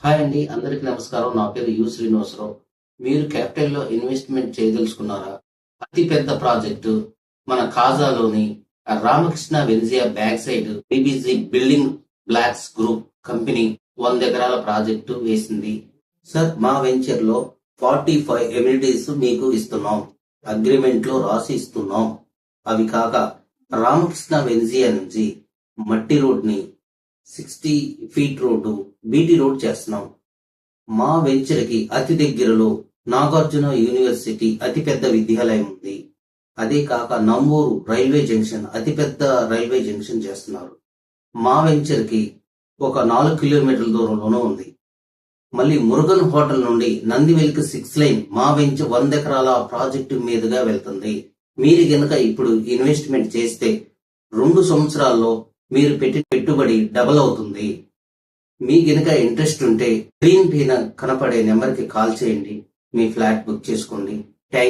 Hi అండి, అందరికీ నమస్కారం. నా పేరు శ్రీనివాసరావు. మీరు క్యాపిటల్‌లో ఇన్వెస్ట్‌మెంట్ చేయదలుచుకున్నారా? అతి పెద్ద ప్రాజెక్టు మన కాజాలోని రామకృష్ణ వెన్సియా back side BBG building blocks group company 100 ఎకరాల ప్రాజెక్టు వేసింది. సార్, మా వెంచర్‌లో 45 ఎమ్యూనిటీస్ మీకు ఇస్తున్నాం. అగ్రిమెంట్‌లో రాసి ఇస్తున్నాం. అవి కాక రామకృష్ణ వెన్సియా నుంచి మట్టి రోడ్ని 60 ఫీట్ రోడ్డు బీటీ రోడ్ చేస్తున్నాం. మా వెంచర్ కి అతి దగ్గరలో నాగార్జున యూనివర్సిటీ అతిపెద్ద విద్యాలయం ఉంది. అదే కాక నంబూరు రైల్వే జంక్షన్ అతిపెద్ద రైల్వే జంక్షన్ చేస్తున్నారు. మా వెంచర్ కి ఒక 4 కిలోమీటర్ల దూరంలోనూ ఉంది. మళ్ళీ మురుగన్ హోటల్ నుండి నందివెలికి 6 లైన్ మా వెంచర్ 100 ఎకరాల ప్రాజెక్టు మీదుగా వెళ్తుంది. మీరు గనక ఇప్పుడు ఇన్వెస్ట్మెంట్ చేస్తే 2 సంవత్సరాల్లో మీరు పెట్టిన పెట్టుబడి డబల్ అవుతుంది. మీ గనక ఇంట్రెస్ట్ ఉంటే స్క్రీన్ పైన కనపడే నెంబర్కి కాల్ చేయండి. మీ ఫ్లాట్ బుక్ చేసుకోండి. థ్యాంక్